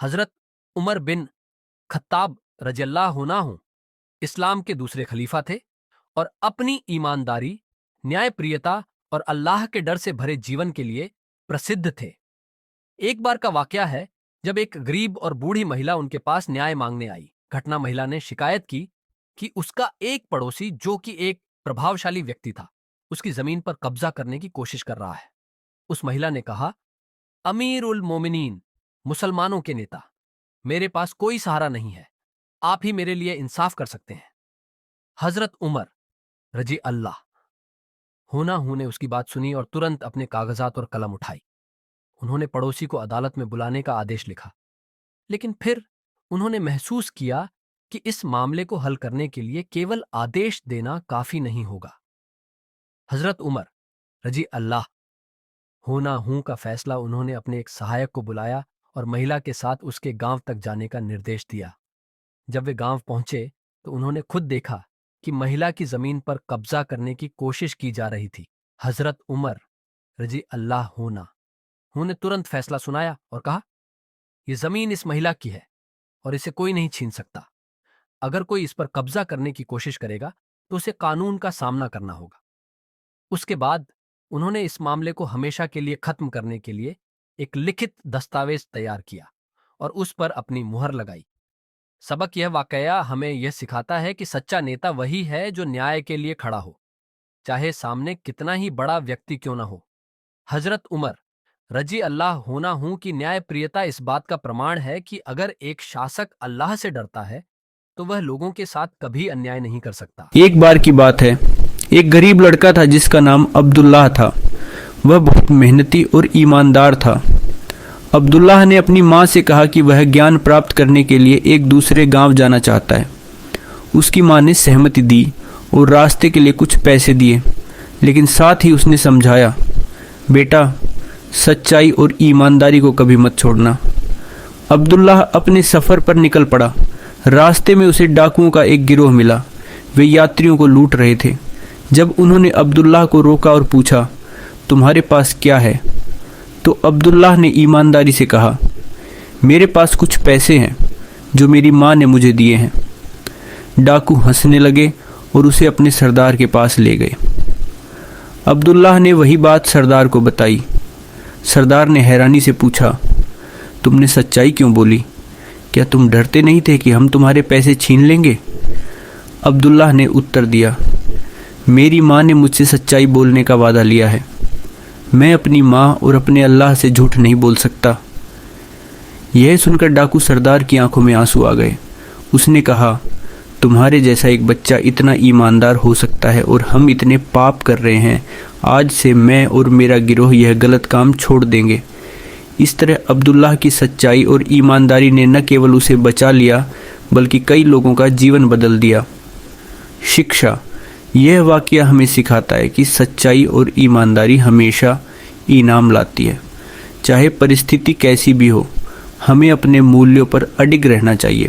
हजरत Umar bin Khattab रज़ियल्लाहु अन्हु इस्लाम के दूसरे खलीफा थे और अपनी ईमानदारी, न्यायप्रियता और अल्लाह के डर से भरे जीवन के लिए प्रसिद्ध थे। एक बार का वाकया है जब एक गरीब और बूढ़ी महिला उनके पास न्याय मांगने आई। घटना महिला ने शिकायत की कि उसका एक पड़ोसी, जो कि एक प्रभावशाली व्यक्ति था, उसकी जमीन पर कब्जा करने की कोशिश कर रहा है। उस महिला ने कहा, अमीर उल मोमिनीन, मुसलमानों के नेता, मेरे पास कोई सहारा नहीं है, आप ही मेरे लिए इंसाफ कर सकते हैं। हजरत उमर रजी अल्लाह होना हूं ने उसकी बात सुनी और तुरंत अपने कागजात और कलम उठाई। उन्होंने पड़ोसी को अदालत में बुलाने का आदेश लिखा, लेकिन फिर उन्होंने महसूस किया कि इस मामले को हल करने के लिए केवल आदेश देना काफी नहीं होगा। हजरत उमर रजी अल्लाह होना हूं का फैसला उन्होंने अपने एक सहायक को बुलाया और महिला के साथ उसके गांव तक जाने का निर्देश दिया। जब वे गांव पहुंचे तो उन्होंने खुद देखा कि महिला की जमीन पर कब्जा करने की कोशिश की जा रही थी। हजरत उमर रजी अल्लाह होना ने तुरंत फैसला सुनाया और कहा, यह जमीन इस महिला की है और इसे कोई नहीं छीन सकता। अगर कोई इस पर कब्जा करने की कोशिश करेगा तो उसे कानून का सामना करना होगा। उसके बाद उन्होंने इस मामले को हमेशा के लिए खत्म करने के लिए एक लिखित दस्तावेज तैयार किया और उस पर अपनी मुहर लगाई। सबक यह वाकया हमें यह सिखाता है कि सच्चा नेता वही है जो न्याय के लिए खड़ा हो, चाहे सामने कितना ही बड़ा व्यक्ति क्यों न हो। हजरत उमर रजी अल्लाह होना हूं की न्यायप्रियता इस बात का प्रमाण है कि अगर एक शासक अल्लाह से डरता है तो वह लोगों के साथ कभी अन्याय नहीं कर सकता। एक बार की बात है, एक गरीब लड़का था जिसका नाम अब्दुल्लाह था। वह बहुत मेहनती और ईमानदार था। अब्दुल्लाह ने अपनी माँ से कहा कि वह ज्ञान प्राप्त करने के लिए एक दूसरे गांव जाना चाहता है। उसकी माँ ने सहमति दी और रास्ते के लिए कुछ पैसे दिए, लेकिन साथ ही उसने समझाया, बेटा, सच्चाई और ईमानदारी को कभी मत छोड़ना। अब्दुल्लाह अपने सफ़र पर निकल पड़ा। रास्ते में उसे डाकुओं का एक गिरोह मिला। वे यात्रियों को लूट रहे थे। जब उन्होंने अब्दुल्लाह को रोका और पूछा, तुम्हारे पास क्या है, तो अब्दुल्लाह ने ईमानदारी से कहा, मेरे पास कुछ पैसे हैं जो मेरी माँ ने मुझे दिए हैं। डाकू हंसने लगे और उसे अपने सरदार के पास ले गए। अब्दुल्लाह ने वही बात सरदार को बताई। सरदार ने हैरानी से पूछा, तुमने सच्चाई क्यों बोली? क्या तुम डरते नहीं थे कि हम तुम्हारे पैसे छीन लेंगे? अब्दुल्लाह ने उत्तर दिया, मेरी माँ ने मुझसे सच्चाई बोलने का वादा लिया है। मैं अपनी माँ और अपने अल्लाह से झूठ नहीं बोल सकता। यह सुनकर डाकू सरदार की आंखों में आंसू आ गए। उसने कहा, तुम्हारे जैसा एक बच्चा इतना ईमानदार हो सकता है और हम इतने पाप कर रहे हैं। आज से मैं और मेरा गिरोह यह गलत काम छोड़ देंगे। इस तरह अब्दुल्लाह की सच्चाई और ईमानदारी ने न केवल उसे बचा लिया बल्कि कई लोगों का जीवन बदल दिया। शिक्षा, यह वाकया हमें सिखाता है कि सच्चाई और ईमानदारी हमेशा इनाम लाती है। चाहे परिस्थिति कैसी भी हो, हमें अपने मूल्यों पर अडिग रहना चाहिए।